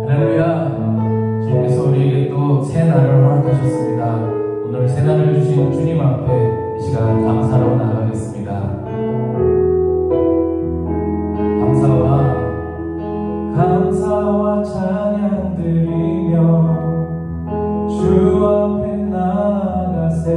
할렐루야. 주님께서 우리에게 또 새 날을 허락하셨습니다. 오늘 새 날을 주신 주님 앞에 이 시간 감사로 나가겠습니다. 감사와 찬양 드리며 주 앞에 나아가세.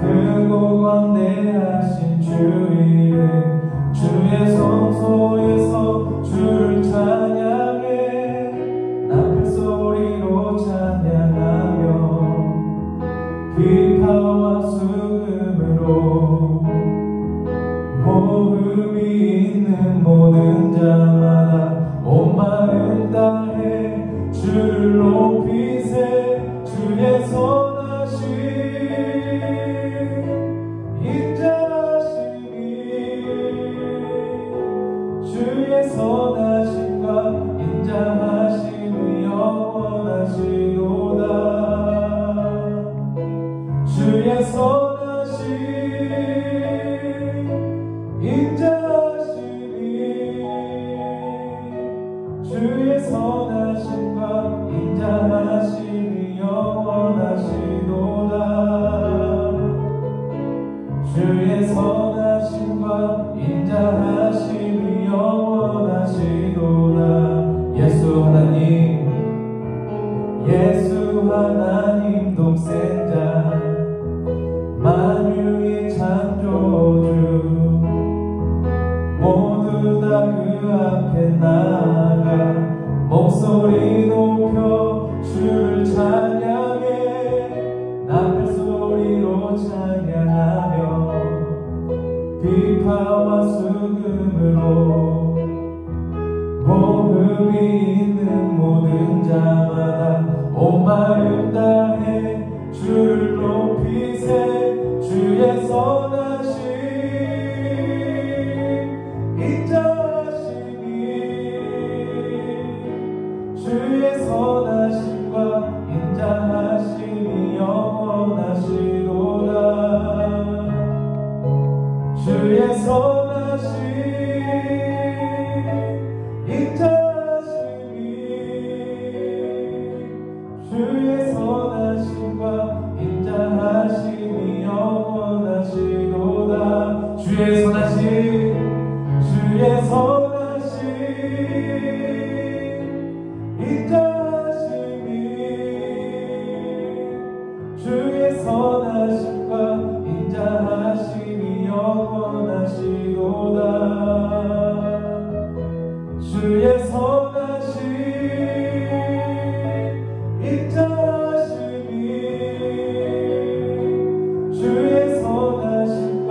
크고 광대하신 주 이름, 주의 성소에서 주를 찬양해. 나팔 소리로 찬양하며 비파와 수금으로 호흡이 있는 모든 자마다 온 마음 다해 주를 높이세. 주의 선하심 인자하심이 주의 선하심과 인자하심이 영원하시도다. 주의 선하심 인자하심이 주의 선하심과 인자하심이 영원하시도다. 주의 선하심과 인자하심이 영원하시도다. 예수 하나님 독생자 만유의 창조주 모두 다 그 앞에 나아가 목소리 높여 주를 찬양해. 나팔 소리로 찬양하며 비파와 수금으로 호흡이 있는 모든 자마다 온 마음 다해 주를 높이세. 주의 선하심 인자하심이 주의 선하심과 인자하심이 영원하시도다. 주의 선하심 인자하심이 주의 선하심과 인자하심이 영원하시도다. 주의 선하심 주의 선하심 인자하심이 주의 선하심과 인자하심이 영원하시도다. 주의 선하심 인자하심이 주의 선하심과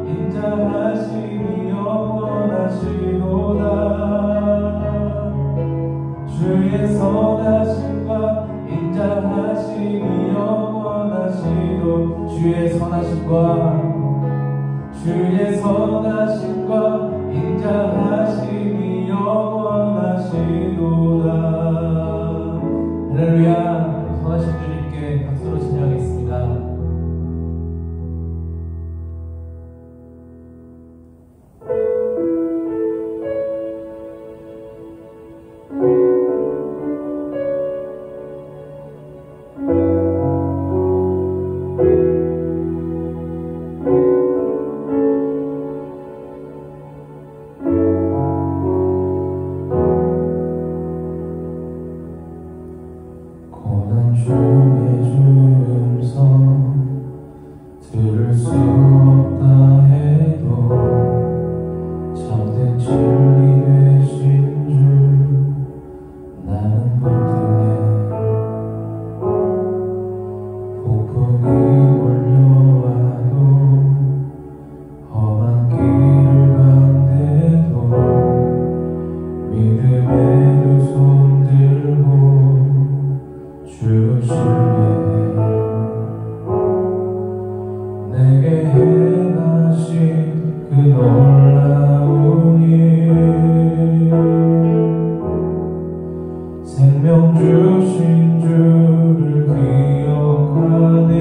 인자하심이 영원하시도다. 주의 선하심과 인자하심이 영원하시도. 주의 선하심과 인자하심이 영원하시도다. 할렐루야. 선하신 주님께 박수로 찬양하겠습니다. 생명 주신 주를 기억하네.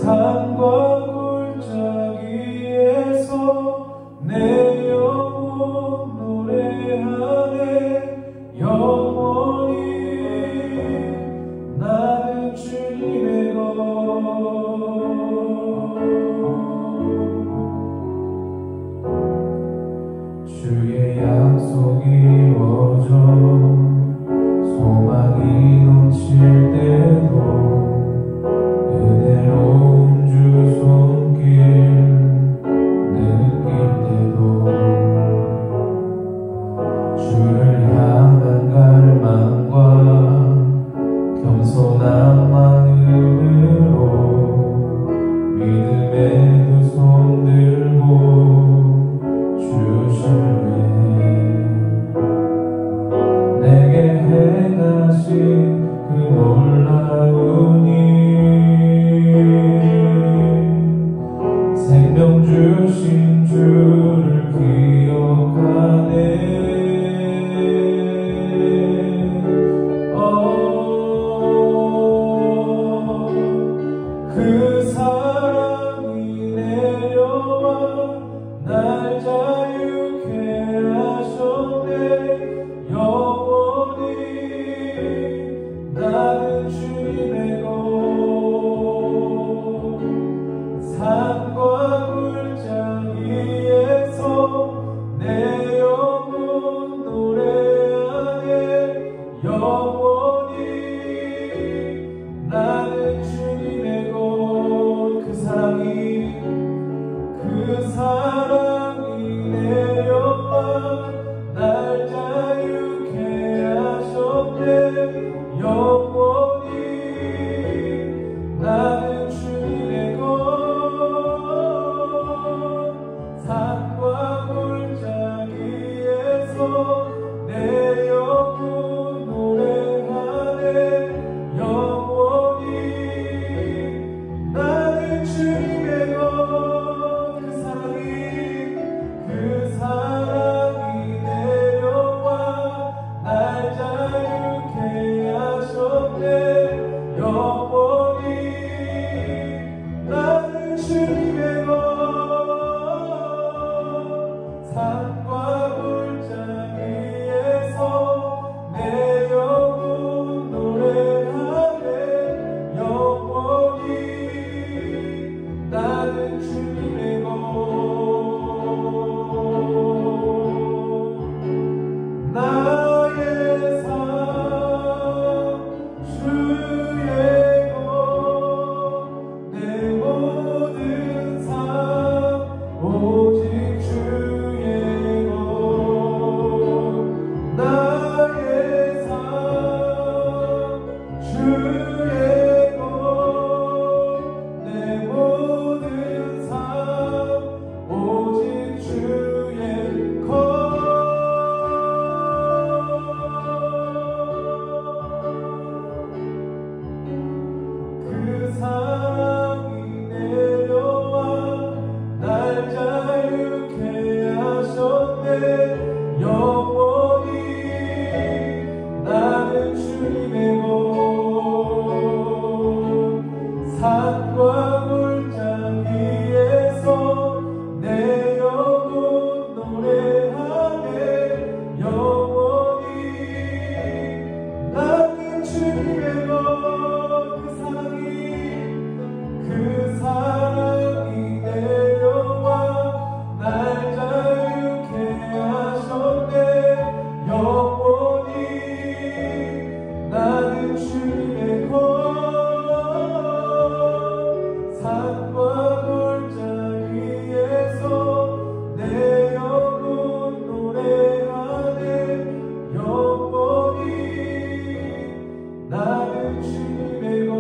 산과 골짜기에서 내 영혼 노래하네. 영원히 나는 주님의 것. 주의 약속이 이루어져 소망이 넘칠 때도 은혜로운 주 손길 느낄 때도 주를 향한 갈망과 겸손한 마음으로 믿음의 두 손 들고 주실래. 내게 행하신 그 놀라운 일, 생명 주신 주를 기억하네. 그 사랑이 내려와 날 자유케 하셨네. 영원히 나는 주님의 것. 산과 골짜기에서 내 영혼 노래하네. 영원히 나는 주님의 것. 그 사랑이 내려와 날 자유케 하셨네. 영원히 나는 주님의 것. 산과 골짜기에서 내 영혼 노래하네. 영원히 나는 주님의 것. 그 사랑이 내려와 날 자유케 하셨네. 영원히 나는 주님의 것. 산과 골짜기에서 내 영혼 노래하네. 영원히 나는 주님의 것. 나의 삶 주의 것, 내 모든 삶 오직 주의 것. 나의 삶 주의 것, 내 모든 삶 오직 주의 것. 그 사랑이 내려와 날 자유케 하셨네. 영원히 나는 주님의 것. 산과 골짜기에서 내 영혼 노래하네. 영원히 나는 주님의 것. 그 사랑이 내려와 날 자유케 하셨네. 영원히 나는 주님의 것. 산과 골짜기에서 내 영혼 노래하네. 영원히 나는 주님의 것.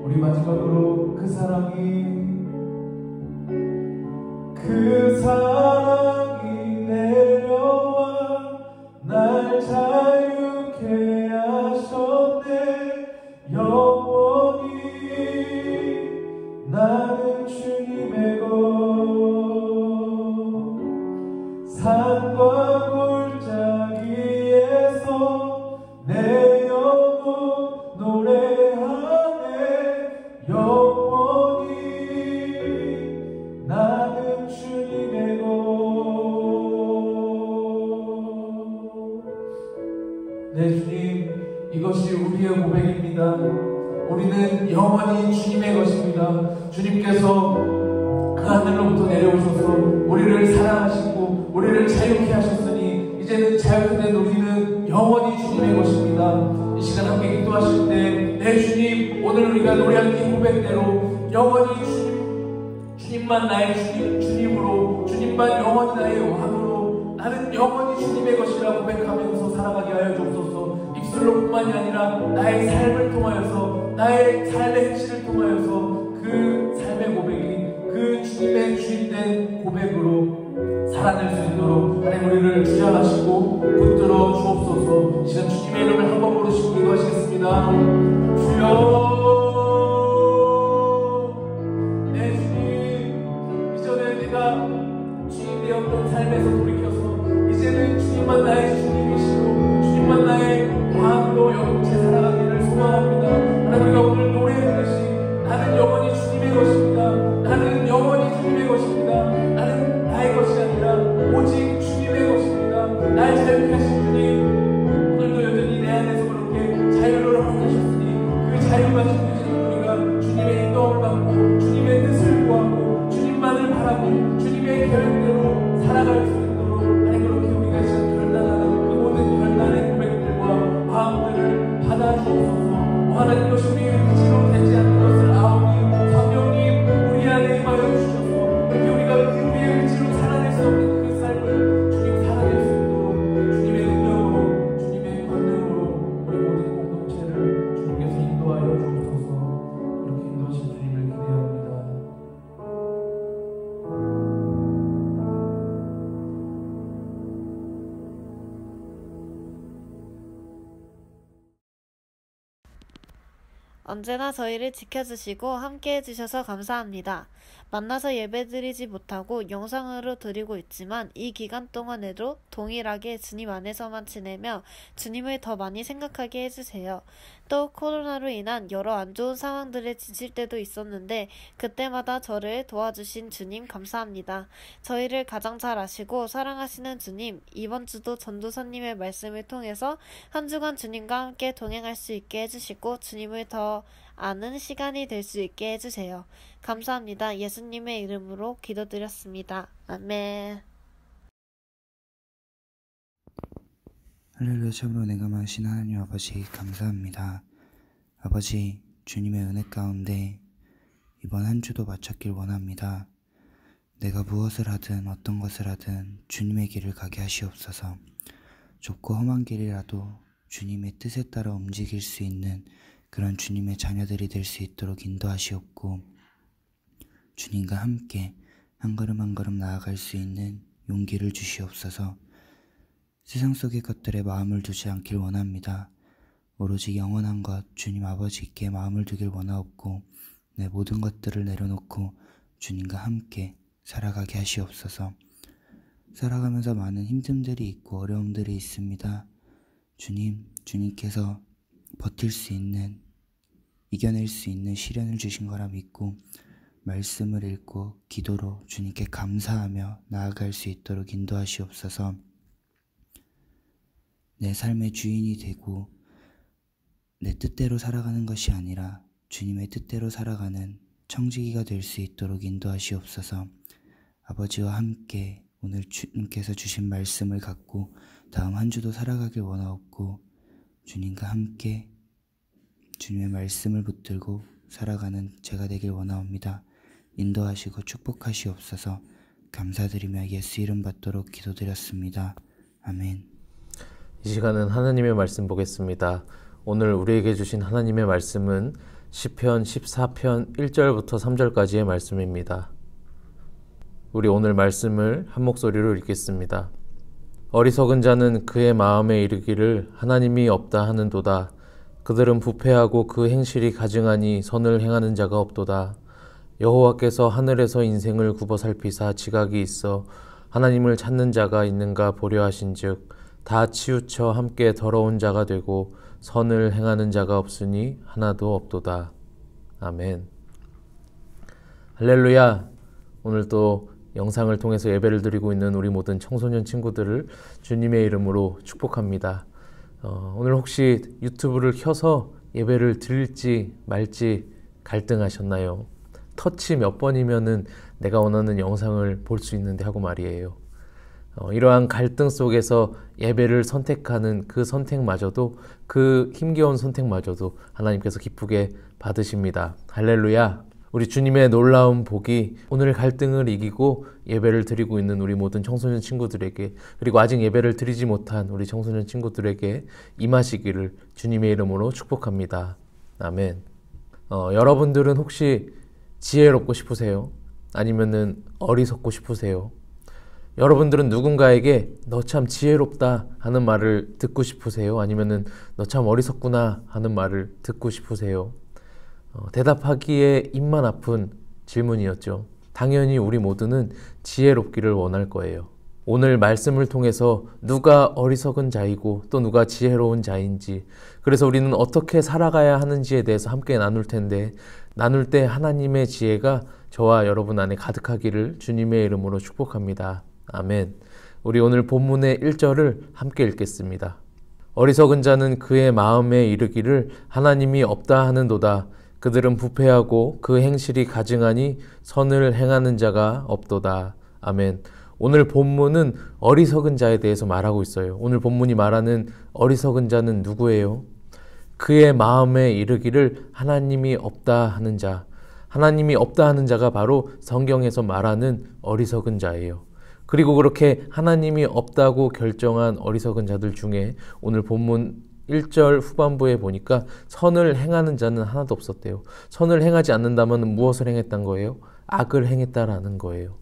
우리 마지막으로 그 사랑이 내려와 날 자유케 하셨네. 영원히 나는 주님의 것. 산과 골짜기에서 내 영혼 노래하네. 이제는 영원히 주님의 것입니다. 주님께서 그 하늘로부터 내려오셔서 우리를 사랑하시고 우리를 자유케 하셨으니 이제는 자유케 된 우리는 영원히 주님의 것입니다. 이 시간 함께 기도하실 때 내 주님, 오늘 우리가 노래한 이 고백대로 영원히 주님만 나의 주님으로, 주님만 영원히 나의 왕으로, 나는 영원히 주님의 것이라 고백하면서 살아가게 하여 주옵소서. 입술로 뿐만이 아니라 나의 삶을 통하여서, 나의 삶의 행실을 통하여서 그 삶의 고백이 그 주님의 주인된 고백으로 살아낼 수 있도록 하나님 우리를 주장하시고 붙들어 주옵소서. 이 시간 주님의 이름을 한번 부르시고 기도하시겠습니다. 주여, 내 주님, 이전에 내가 주인 되었던 삶에서 돌이켜서 이제는 주님만 나의 주님이시고 주님만 나의 왕으로 영체 살아가기를 소망합니다. 하나님, 우리가 오늘 노래했듯이 나는 영원히 주님의 것입니다. 나는 영원히 주님의 것입니다. 나는 나의 것이 아니라 오직 주님의 것입니다. 나의 자유케 하신 주님, 오늘도 여전히 내 안에서 그렇게 자유를 허락하셨으니 그 자유가 주시는 우리가 주님의 인도함을 받고 주님의 뜻을 구하고 주님만을 바라고 주님의 계획대로 살아갈 수 있도록 하나님, 그렇게 우리가 지금 결단하는 그 모든 결단의 고백들과 마음들을 받아주옵소서. 하나님, 것이 우리의 의지로 되지 않는 것을 아오니 성령님 우리 안에 임하여 주셔서 그렇게 우리가 우리의 의지로 살아낼 수 없는 그 삶을 주님 살아낼 수 있도록 주님의 능력으로, 주님의 권능으로 우리 모든 공동체를 주님께서 인도하여 주옵소서. 그렇게 인도하신 주님을 기대합니다. 언제나 저희를 지켜주시고 함께 해주셔서 감사합니다. 만나서 예배드리지 못하고 영상으로 드리고 있지만 이 기간 동안에도 동일하게 주님 안에서만 지내며 주님을 더 많이 생각하게 해주세요. 또 코로나로 인한 여러 안 좋은 상황들에 지칠 때도 있었는데 그때마다 저를 도와주신 주님 감사합니다. 저희를 가장 잘 아시고 사랑하시는 주님, 이번 주도 전도사님의 말씀을 통해서 한 주간 주님과 함께 동행할 수 있게 해주시고 주님을 더 아는 시간이 될 수 있게 해주세요. 감사합니다. 예수님의 이름으로 기도드렸습니다. 아멘. 할렐루야. 참으로 내가 마신 하나님 아버지 감사합니다. 아버지, 주님의 은혜 가운데 이번 한 주도 마쳤길 원합니다. 내가 무엇을 하든 어떤 것을 하든 주님의 길을 가게 하시옵소서. 좁고 험한 길이라도 주님의 뜻에 따라 움직일 수 있는 그런 주님의 자녀들이 될 수 있도록 인도하시옵고, 주님과 함께 한 걸음 한 걸음 나아갈 수 있는 용기를 주시옵소서. 세상 속의 것들에 마음을 두지 않길 원합니다. 오로지 영원한 것 주님 아버지께 마음을 두길 원하옵고, 내 모든 것들을 내려놓고 주님과 함께 살아가게 하시옵소서. 살아가면서 많은 힘듦들이 있고 어려움들이 있습니다. 주님께서 버틸 수 있는, 이겨낼 수 있는 시련을 주신 거라 믿고 말씀을 읽고 기도로 주님께 감사하며 나아갈 수 있도록 인도하시옵소서. 내 삶의 주인이 되고 내 뜻대로 살아가는 것이 아니라 주님의 뜻대로 살아가는 청지기가 될 수 있도록 인도하시옵소서. 아버지와 함께 오늘 주님께서 주신 말씀을 갖고 다음 한 주도 살아가길 원하옵고, 주님과 함께 주님의 말씀을 붙들고 살아가는 제가 되길 원하옵니다. 인도하시고 축복하시옵소서. 감사드리며 예수 이름 받도록 기도드렸습니다. 아멘. 이 시간은 하나님의 말씀 보겠습니다. 오늘 우리에게 주신 하나님의 말씀은 시편 14편 1절부터 3절까지의 말씀입니다. 우리 오늘 말씀을 한 목소리로 읽겠습니다. 어리석은 자는 그의 마음에 이르기를 하나님이 없다 하는도다. 그들은 부패하고 그 행실이 가증하니 선을 행하는 자가 없도다. 여호와께서 하늘에서 인생을 굽어 살피사 지각이 있어 하나님을 찾는 자가 있는가 보려 하신즉 다 치우쳐 함께 더러운 자가 되고 선을 행하는 자가 없으니 하나도 없도다. 아멘. 할렐루야. 오늘 또 영상을 통해서 예배를 드리고 있는 우리 모든 청소년 친구들을 주님의 이름으로 축복합니다. 오늘 혹시 유튜브를 켜서 예배를 드릴지 말지 갈등하셨나요? 터치 몇 번이면은 내가 원하는 영상을 볼 수 있는데 하고 말이에요. 이러한 갈등 속에서 예배를 선택하는 그 선택마저도, 그 힘겨운 선택마저도 하나님께서 기쁘게 받으십니다. 할렐루야! 우리 주님의 놀라운 복이 오늘 갈등을 이기고 예배를 드리고 있는 우리 모든 청소년 친구들에게, 그리고 아직 예배를 드리지 못한 우리 청소년 친구들에게 임하시기를 주님의 이름으로 축복합니다. 아멘. 여러분들은 혹시 지혜롭고 싶으세요? 아니면은 어리석고 싶으세요? 여러분들은 누군가에게 너 참 지혜롭다 하는 말을 듣고 싶으세요? 아니면은 너 참 어리석구나 하는 말을 듣고 싶으세요? 대답하기에 입만 아픈 질문이었죠. 당연히 우리 모두는 지혜롭기를 원할 거예요. 오늘 말씀을 통해서 누가 어리석은 자이고 또 누가 지혜로운 자인지, 그래서 우리는 어떻게 살아가야 하는지에 대해서 함께 나눌 텐데, 나눌 때 하나님의 지혜가 저와 여러분 안에 가득하기를 주님의 이름으로 축복합니다. 아멘. 우리 오늘 본문의 1절을 함께 읽겠습니다. 어리석은 자는 그의 마음에 이르기를 하나님이 없다 하는도다. 그들은 부패하고 그 행실이 가증하니 선을 행하는 자가 없도다. 아멘. 오늘 본문은 어리석은 자에 대해서 말하고 있어요. 오늘 본문이 말하는 어리석은 자는 누구예요? 그의 마음에 이르기를 하나님이 없다 하는 자. 하나님이 없다 하는 자가 바로 성경에서 말하는 어리석은 자예요. 그리고 그렇게 하나님이 없다고 결정한 어리석은 자들 중에 오늘 본문 1절 후반부에 보니까 선을 행하는 자는 하나도 없었대요. 선을 행하지 않는다면 무엇을 행했단 거예요? 악을 행했다라는 거예요.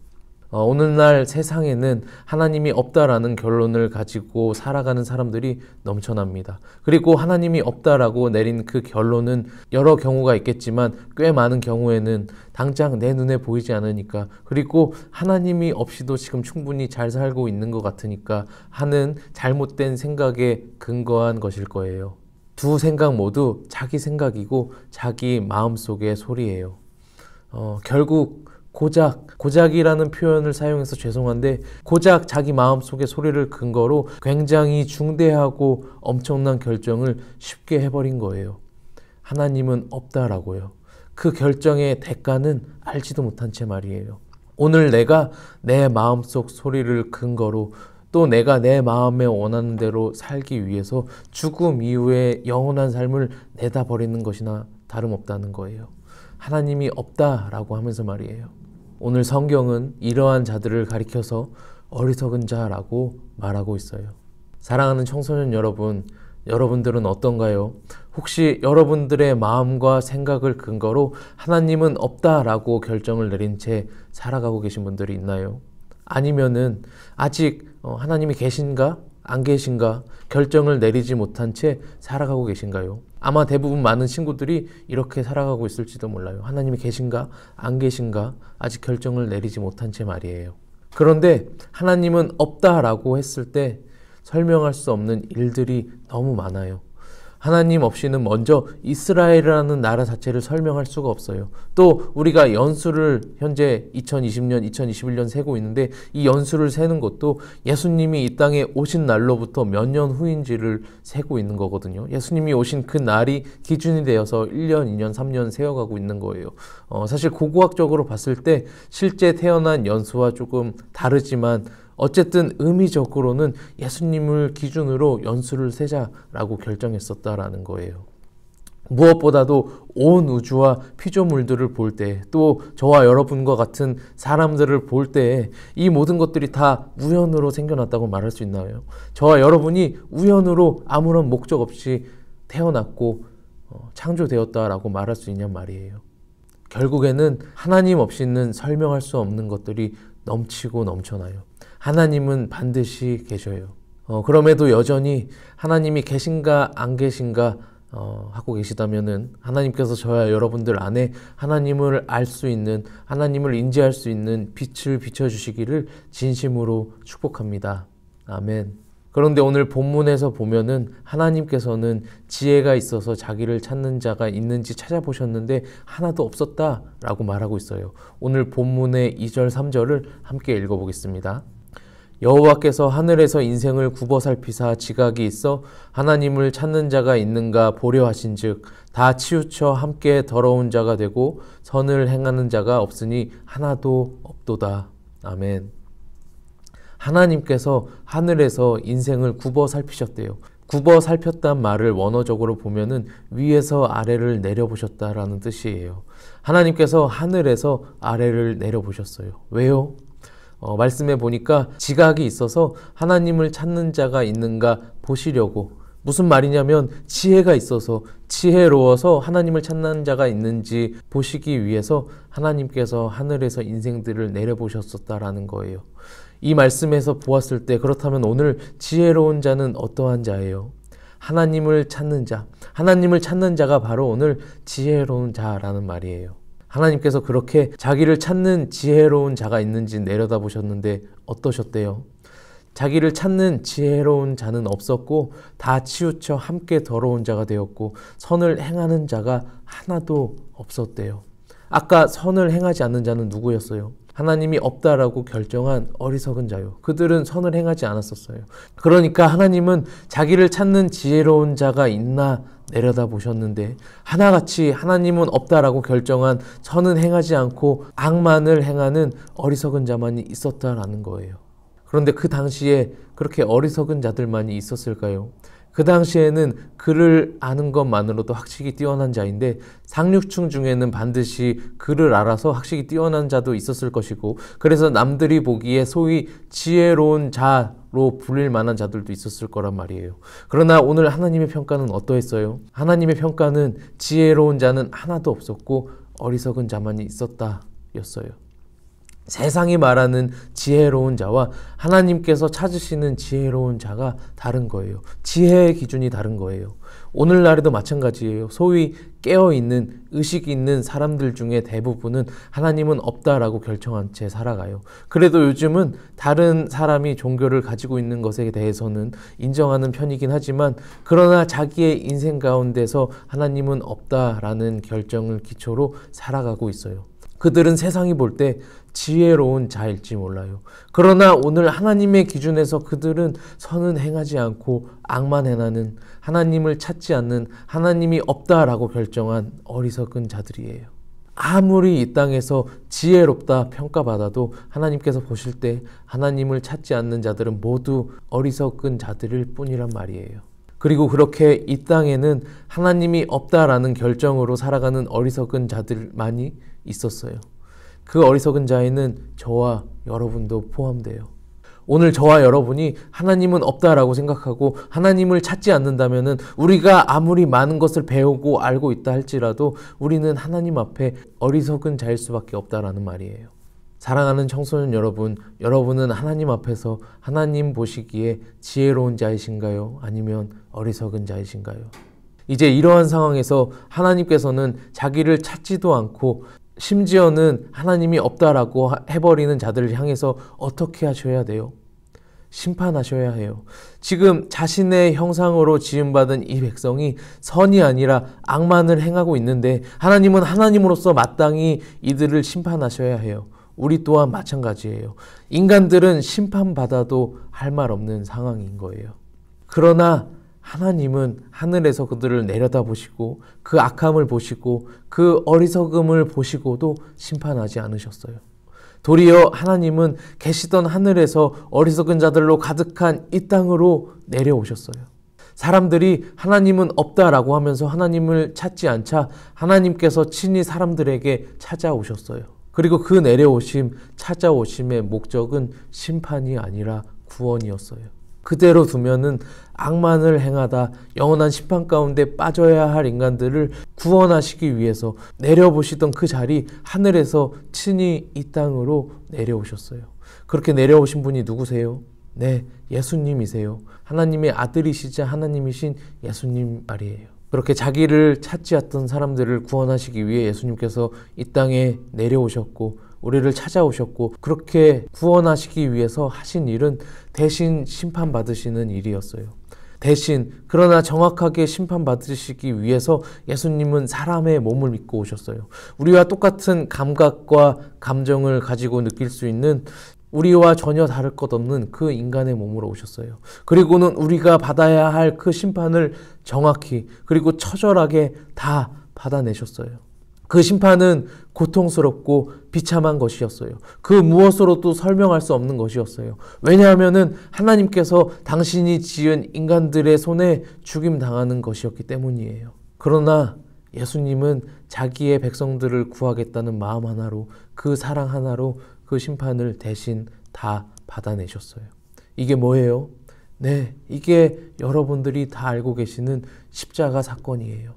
오늘날 세상에는 하나님이 없다라는 결론을 가지고 살아가는 사람들이 넘쳐납니다. 그리고 하나님이 없다라고 내린 그 결론은 여러 경우가 있겠지만 꽤 많은 경우에는 당장 내 눈에 보이지 않으니까, 그리고 하나님이 없이도 지금 충분히 잘 살고 있는 것 같으니까 하는 잘못된 생각에 근거한 것일 거예요. 두 생각 모두 자기 생각이고 자기 마음속의 소리예요. 결국 고작이라는 표현을 사용해서 죄송한데, 고작 자기 마음속의 소리를 근거로 굉장히 중대하고 엄청난 결정을 쉽게 해버린 거예요. 하나님은 없다라고요. 그 결정의 대가는 알지도 못한 채 말이에요. 오늘 내가 내 마음속 소리를 근거로 또 내가 내 마음에 원하는 대로 살기 위해서 죽음 이후에 영원한 삶을 내다버리는 것이나 다름없다는 거예요. 하나님이 없다라고 하면서 말이에요. 오늘 성경은 이러한 자들을 가리켜서 어리석은 자라고 말하고 있어요. 사랑하는 청소년 여러분, 여러분들은 어떤가요? 혹시 여러분들의 마음과 생각을 근거로 하나님은 없다라고 결정을 내린 채 살아가고 계신 분들이 있나요? 아니면은 아직 하나님이 계신가? 안 계신가? 결정을 내리지 못한 채 살아가고 계신가요? 아마 대부분 많은 친구들이 이렇게 살아가고 있을지도 몰라요. 하나님이 계신가? 안 계신가? 아직 결정을 내리지 못한 채 말이에요. 그런데 하나님은 없다라고 했을 때 설명할 수 없는 일들이 너무 많아요. 하나님 없이는 먼저 이스라엘이라는 나라 자체를 설명할 수가 없어요. 또 우리가 연수를 현재 2020년, 2021년 세고 있는데 이 연수를 세는 것도 예수님이 이 땅에 오신 날로부터 몇 년 후인지를 세고 있는 거거든요. 예수님이 오신 그 날이 기준이 되어서 1년, 2년, 3년 세어가고 있는 거예요. 사실 고고학적으로 봤을 때 실제 태어난 연수와 조금 다르지만 어쨌든 의미적으로는 예수님을 기준으로 연수를 세자라고 결정했었다라는 거예요. 무엇보다도 온 우주와 피조물들을 볼 때, 또 저와 여러분과 같은 사람들을 볼 때 이 모든 것들이 다 우연으로 생겨났다고 말할 수 있나요? 저와 여러분이 우연으로 아무런 목적 없이 태어났고 창조되었다라고 말할 수 있냔 말이에요. 결국에는 하나님 없이는 설명할 수 없는 것들이 넘치고 넘쳐나요. 하나님은 반드시 계셔요. 그럼에도 여전히 하나님이 계신가 안 계신가 하고 계시다면은 하나님께서 저와 여러분들 안에 하나님을 알 수 있는, 하나님을 인지할 수 있는 빛을 비춰주시기를 진심으로 축복합니다. 아멘. 그런데 오늘 본문에서 보면은 하나님께서는 지혜가 있어서 자기를 찾는 자가 있는지 찾아보셨는데 하나도 없었다라고 말하고 있어요. 오늘 본문의 2절, 3절을 함께 읽어보겠습니다. 여호와께서 하늘에서 인생을 굽어 살피사 지각이 있어 하나님을 찾는 자가 있는가 보려 하신즉 다 치우쳐 함께 더러운 자가 되고 선을 행하는 자가 없으니 하나도 없도다. 아멘. 하나님께서 하늘에서 인생을 굽어 살피셨대요. 굽어 살폈단 말을 원어적으로 보면은 위에서 아래를 내려보셨다라는 뜻이에요. 하나님께서 하늘에서 아래를 내려보셨어요. 왜요? 말씀해 보니까 지각이 있어서 하나님을 찾는 자가 있는가 보시려고. 무슨 말이냐면 지혜가 있어서 지혜로워서 하나님을 찾는 자가 있는지 보시기 위해서 하나님께서 하늘에서 인생들을 내려보셨었다라는 거예요. 이 말씀에서 보았을 때 그렇다면 오늘 지혜로운 자는 어떠한 자예요? 하나님을 찾는 자. 하나님을 찾는 자가 바로 오늘 지혜로운 자라는 말이에요. 하나님께서 그렇게 자기를 찾는 지혜로운 자가 있는지 내려다보셨는데 어떠셨대요? 자기를 찾는 지혜로운 자는 없었고 다 치우쳐 함께 더러운 자가 되었고 선을 행하는 자가 하나도 없었대요. 아까 선을 행하지 않는 자는 누구였어요? 하나님이 없다라고 결정한 어리석은 자요. 그들은 선을 행하지 않았었어요. 그러니까 하나님은 자기를 찾는 지혜로운 자가 있나 내려다보셨는데 하나같이 하나님은 없다라고 결정한 선은 행하지 않고 악만을 행하는 어리석은 자만이 있었다라는 거예요. 그런데 그 당시에 그렇게 어리석은 자들만이 있었을까요? 그 당시에는 글을 아는 것만으로도 학식이 뛰어난 자인데 상류층 중에는 반드시 글을 알아서 학식이 뛰어난 자도 있었을 것이고 그래서 남들이 보기에 소위 지혜로운 자로 불릴 만한 자들도 있었을 거란 말이에요. 그러나 오늘 하나님의 평가는 어떠했어요? 하나님의 평가는 지혜로운 자는 하나도 없었고 어리석은 자만이 있었다 였어요. 세상이 말하는 지혜로운 자와 하나님께서 찾으시는 지혜로운 자가 다른 거예요. 지혜의 기준이 다른 거예요. 오늘날에도 마찬가지예요. 소위 깨어있는, 의식이 있는 사람들 중에 대부분은 하나님은 없다라고 결정한 채 살아가요. 그래도 요즘은 다른 사람이 종교를 가지고 있는 것에 대해서는 인정하는 편이긴 하지만 그러나 자기의 인생 가운데서 하나님은 없다라는 결정을 기초로 살아가고 있어요. 그들은 세상이 볼 때 지혜로운 자일지 몰라요. 그러나 오늘 하나님의 기준에서 그들은 선은 행하지 않고 악만 행하는, 하나님을 찾지 않는, 하나님이 없다라고 결정한 어리석은 자들이에요. 아무리 이 땅에서 지혜롭다 평가받아도 하나님께서 보실 때 하나님을 찾지 않는 자들은 모두 어리석은 자들일 뿐이란 말이에요. 그리고 그렇게 이 땅에는 하나님이 없다라는 결정으로 살아가는 어리석은 자들만이 있었어요. 그 어리석은 자에는 저와 여러분도 포함돼요. 오늘 저와 여러분이 하나님은 없다라고 생각하고 하나님을 찾지 않는다면은 우리가 아무리 많은 것을 배우고 알고 있다 할지라도 우리는 하나님 앞에 어리석은 자일 수밖에 없다라는 말이에요. 사랑하는 청소년 여러분, 여러분은 하나님 앞에서 하나님 보시기에 지혜로운 자이신가요? 아니면 어리석은 자이신가요? 이제 이러한 상황에서 하나님께서는 자기를 찾지도 않고 심지어는 하나님이 없다라고 해버리는 자들을 향해서 어떻게 하셔야 돼요? 심판하셔야 해요. 지금 자신의 형상으로 지음받은 이 백성이 선이 아니라 악만을 행하고 있는데 하나님은 하나님으로서 마땅히 이들을 심판하셔야 해요. 우리 또한 마찬가지예요. 인간들은 심판받아도 할 말 없는 상황인 거예요. 그러나 하나님은 하늘에서 그들을 내려다보시고 그 악함을 보시고 그 어리석음을 보시고도 심판하지 않으셨어요. 도리어 하나님은 계시던 하늘에서 어리석은 자들로 가득한 이 땅으로 내려오셨어요. 사람들이 하나님은 없다라고 하면서 하나님을 찾지 않자 하나님께서 친히 사람들에게 찾아오셨어요. 그리고 그 내려오심, 찾아오심의 목적은 심판이 아니라 구원이었어요. 그대로 두면은 악만을 행하다 영원한 심판 가운데 빠져야 할 인간들을 구원하시기 위해서 내려보시던 그 자리 하늘에서 친히 이 땅으로 내려오셨어요. 그렇게 내려오신 분이 누구세요? 네, 예수님이세요. 하나님의 아들이시자 하나님이신 예수님 말이에요. 그렇게 자기를 찾지 않던 사람들을 구원하시기 위해 예수님께서 이 땅에 내려오셨고 우리를 찾아오셨고 그렇게 구원하시기 위해서 하신 일은 대신 심판받으시는 일이었어요. 대신 그러나 정확하게 심판받으시기 위해서 예수님은 사람의 몸을 입고 오셨어요. 우리와 똑같은 감각과 감정을 가지고 느낄 수 있는 우리와 전혀 다를 것 없는 그 인간의 몸으로 오셨어요. 그리고는 우리가 받아야 할 그 심판을 정확히 그리고 처절하게 다 받아내셨어요. 그 심판은 고통스럽고 비참한 것이었어요. 그 무엇으로도 설명할 수 없는 것이었어요. 왜냐하면 하나님께서 당신이 지은 인간들의 손에 죽임당하는 것이었기 때문이에요. 그러나 예수님은 자기의 백성들을 구하겠다는 마음 하나로, 그 사랑 하나로 그 심판을 대신 다 받아내셨어요. 이게 뭐예요? 네, 이게 여러분들이 다 알고 계시는 십자가 사건이에요.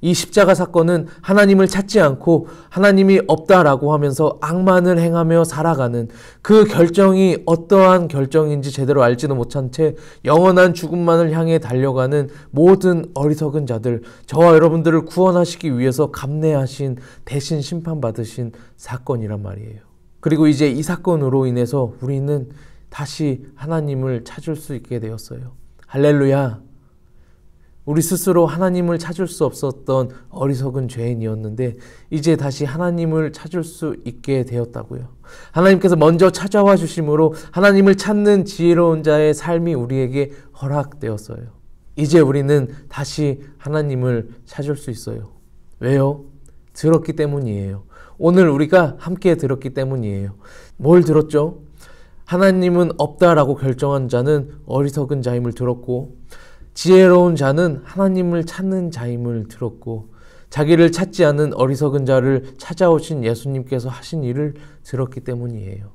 이 십자가 사건은 하나님을 찾지 않고 하나님이 없다라고 하면서 악만을 행하며 살아가는 그 결정이 어떠한 결정인지 제대로 알지도 못한 채 영원한 죽음만을 향해 달려가는 모든 어리석은 자들, 저와 여러분들을 구원하시기 위해서 감내하신, 대신 심판받으신 사건이란 말이에요. 그리고 이제 이 사건으로 인해서 우리는 다시 하나님을 찾을 수 있게 되었어요. 할렐루야! 우리 스스로 하나님을 찾을 수 없었던 어리석은 죄인이었는데 이제 다시 하나님을 찾을 수 있게 되었다고요. 하나님께서 먼저 찾아와 주심으로 하나님을 찾는 지혜로운 자의 삶이 우리에게 허락되었어요. 이제 우리는 다시 하나님을 찾을 수 있어요. 왜요? 들었기 때문이에요. 오늘 우리가 함께 들었기 때문이에요. 뭘 들었죠? 하나님은 없다라고 결정한 자는 어리석은 자임을 들었고, 지혜로운 자는 하나님을 찾는 자임을 들었고, 자기를 찾지 않은 어리석은 자를 찾아오신 예수님께서 하신 일을 들었기 때문이에요.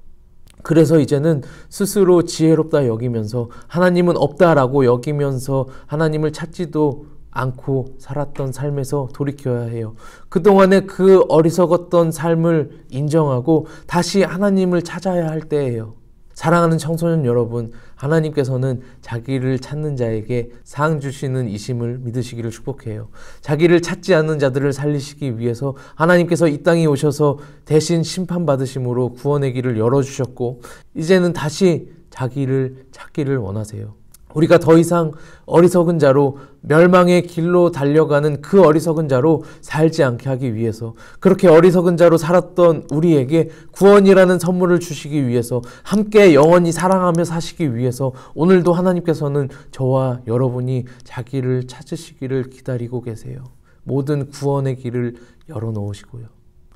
그래서 이제는 스스로 지혜롭다 여기면서 하나님은 없다라고 여기면서 하나님을 찾지도 않고 살았던 삶에서 돌이켜야 해요. 그동안의 그 어리석었던 삶을 인정하고 다시 하나님을 찾아야 할 때예요. 사랑하는 청소년 여러분, 하나님께서는 자기를 찾는 자에게 상 주시는 이심을 믿으시기를 축복해요. 자기를 찾지 않는 자들을 살리시기 위해서 하나님께서 이 땅에 오셔서 대신 심판받으심으로 구원의 길을 열어주셨고, 이제는 다시 자기를 찾기를 원하세요. 우리가 더 이상 어리석은 자로, 멸망의 길로 달려가는 그 어리석은 자로 살지 않게 하기 위해서, 그렇게 어리석은 자로 살았던 우리에게 구원이라는 선물을 주시기 위해서, 함께 영원히 사랑하며 사시기 위해서 오늘도 하나님께서는 저와 여러분이 자기를 찾으시기를 기다리고 계세요. 모든 구원의 길을 열어놓으시고요.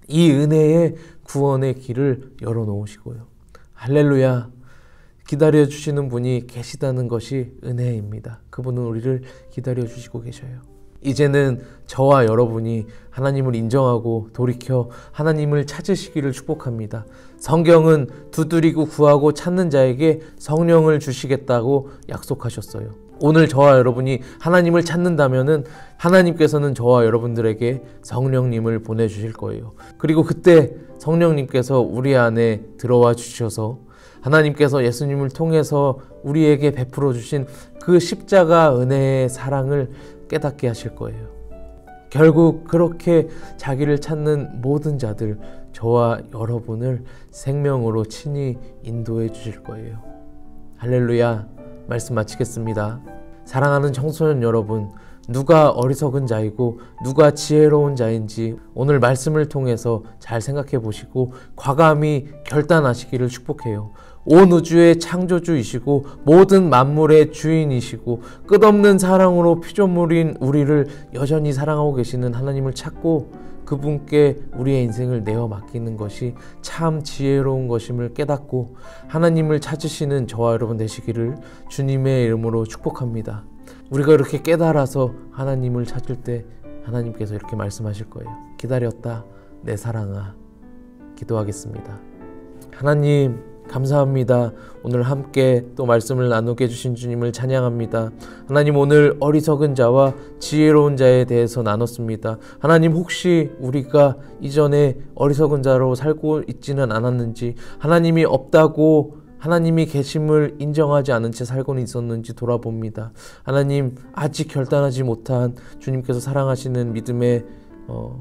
이 은혜의 구원의 길을 열어놓으시고요. 할렐루야! 기다려주시는 분이 계시다는 것이 은혜입니다. 그분은 우리를 기다려주시고 계셔요. 이제는 저와 여러분이 하나님을 인정하고 돌이켜 하나님을 찾으시기를 축복합니다. 성경은 두드리고 구하고 찾는 자에게 성령을 주시겠다고 약속하셨어요. 오늘 저와 여러분이 하나님을 찾는다면은 하나님께서는 저와 여러분들에게 성령님을 보내주실 거예요. 그리고 그때 성령님께서 우리 안에 들어와 주셔서 하나님께서 예수님을 통해서 우리에게 베풀어 주신 그 십자가 은혜의 사랑을 깨닫게 하실 거예요. 결국 그렇게 자기를 찾는 모든 자들, 저와 여러분을 생명으로 친히 인도해 주실 거예요. 할렐루야. 말씀 마치겠습니다. 사랑하는 청소년 여러분, 누가 어리석은 자이고 누가 지혜로운 자인지 오늘 말씀을 통해서 잘 생각해 보시고 과감히 결단하시기를 축복해요. 온 우주의 창조주이시고 모든 만물의 주인이시고 끝없는 사랑으로 피조물인 우리를 여전히 사랑하고 계시는 하나님을 찾고 그분께 우리의 인생을 내어 맡기는 것이 참 지혜로운 것임을 깨닫고 하나님을 찾으시는 저와 여러분 되시기를 주님의 이름으로 축복합니다. 우리가 이렇게 깨달아서 하나님을 찾을 때 하나님께서 이렇게 말씀하실 거예요. 기다렸다 내 사랑아. 기도하겠습니다. 하나님 감사합니다. 오늘 함께 또 말씀을 나누게 해주신 주님을 찬양합니다. 하나님, 오늘 어리석은 자와 지혜로운 자에 대해서 나눴습니다. 하나님, 혹시 우리가 이전에 어리석은 자로 살고 있지는 않았는지, 하나님이 없다고 하나님이 계심을 인정하지 않은 채 살고는 있었는지 돌아봅니다. 하나님, 아직 결단하지 못한 주님께서 사랑하시는 믿음의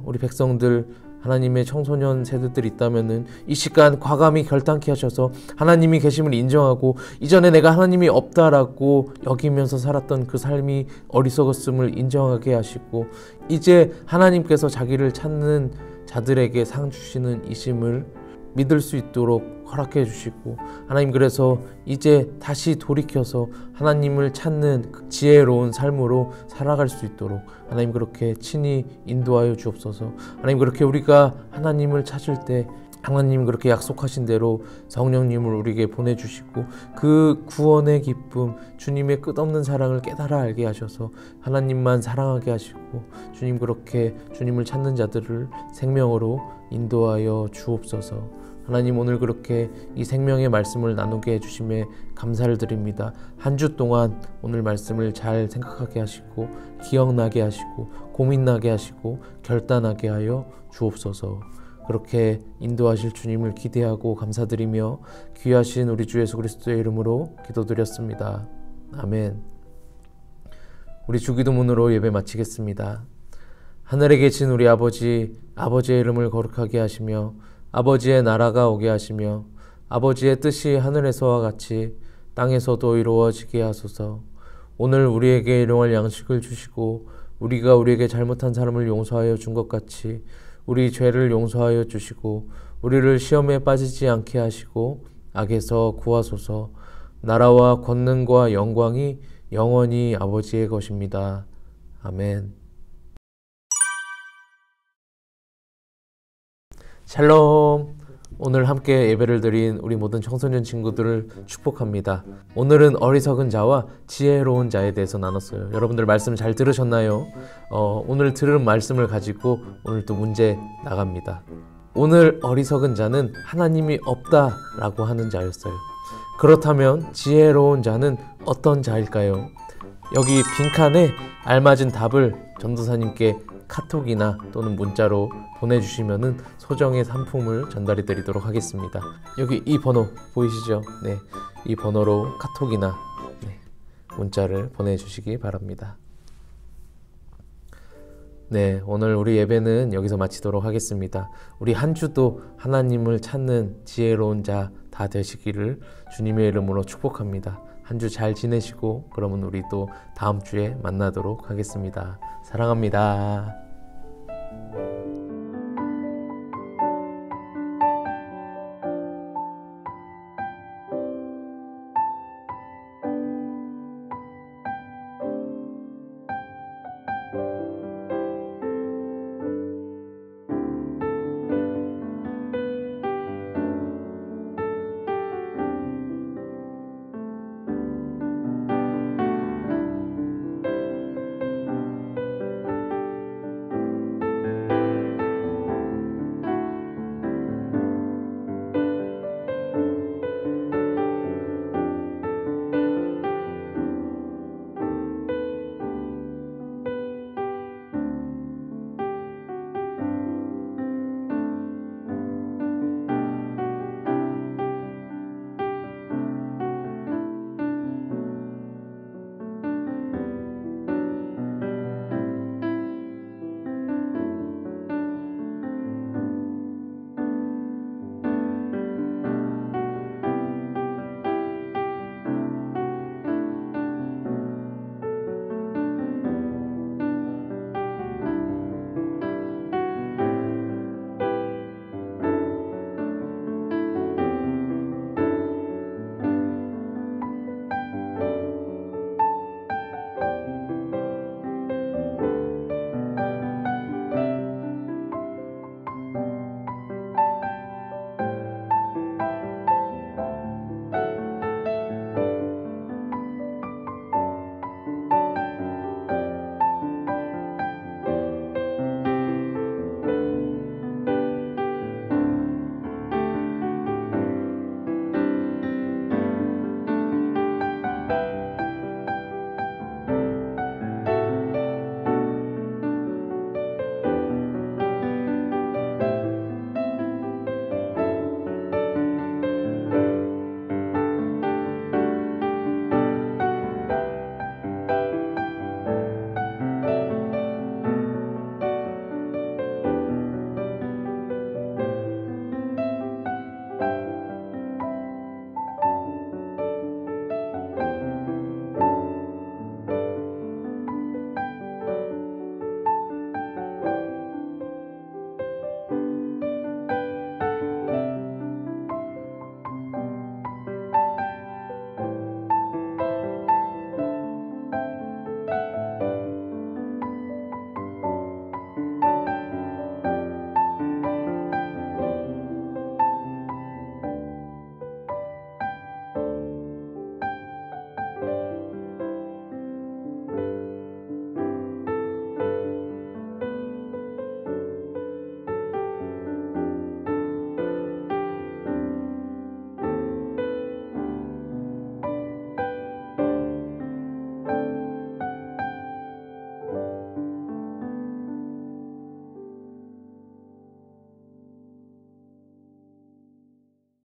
우리 백성들, 하나님의 청소년 세대들이 있다면은 이 시간 과감히 결단케 하셔서 하나님이 계심을 인정하고 이전에 내가 하나님이 없다라고 여기면서 살았던 그 삶이 어리석었음을 인정하게 하시고 이제 하나님께서 자기를 찾는 자들에게 상 주시는 이심을 믿을 수 있도록 허락해 주시고, 하나님 그래서 이제 다시 돌이켜서 하나님을 찾는 그 지혜로운 삶으로 살아갈 수 있도록 하나님 그렇게 친히 인도하여 주옵소서. 하나님 그렇게 우리가 하나님을 찾을 때 하나님 그렇게 약속하신 대로 성령님을 우리에게 보내주시고 그 구원의 기쁨, 주님의 끝없는 사랑을 깨달아 알게 하셔서 하나님만 사랑하게 하시고 주님 그렇게 주님을 찾는 자들을 생명으로 인도하여 주옵소서. 하나님 오늘 그렇게 이 생명의 말씀을 나누게 해주심에 감사를 드립니다. 한 주 동안 오늘 말씀을 잘 생각하게 하시고 기억나게 하시고 고민나게 하시고 결단하게 하여 주옵소서. 그렇게 인도하실 주님을 기대하고 감사드리며 귀하신 우리 주 예수 그리스도의 이름으로 기도드렸습니다. 아멘. 우리 주기도문으로 예배 마치겠습니다. 하늘에 계신 우리 아버지, 아버지의 이름을 거룩하게 하시며 아버지의 나라가 오게 하시며 아버지의 뜻이 하늘에서와 같이 땅에서도 이루어지게 하소서. 오늘 우리에게 일용할 양식을 주시고 우리가 우리에게 잘못한 사람을 용서하여 준 것 같이 우리 죄를 용서하여 주시고 우리를 시험에 빠지지 않게 하시고 악에서 구하소서. 나라와 권능과 영광이 영원히 아버지의 것입니다. 아멘. 샬롬. 오늘 함께 예배를 드린 우리 모든 청소년 친구들을 축복합니다. 오늘은 어리석은 자와 지혜로운 자에 대해서 나눴어요. 여러분들 말씀 잘 들으셨나요? 오늘 들은 말씀을 가지고 오늘 또 문제 나갑니다. 오늘 어리석은 자는 하나님이 없다라고 하는 자였어요. 그렇다면 지혜로운 자는 어떤 자일까요? 여기 빈칸에 알맞은 답을 전도사님께 카톡이나 또는 문자로 보내주시면은 소정의 상품을 전달해 드리도록 하겠습니다. 여기 이 번호 보이시죠? 네, 이 번호로 카톡이나 문자를 보내주시기 바랍니다. 네, 오늘 우리 예배는 여기서 마치도록 하겠습니다. 우리 한 주도 하나님을 찾는 지혜로운 자 다 되시기를 주님의 이름으로 축복합니다. 한 주 잘 지내시고 그러면 우리 또 다음 주에 만나도록 하겠습니다. 사랑합니다.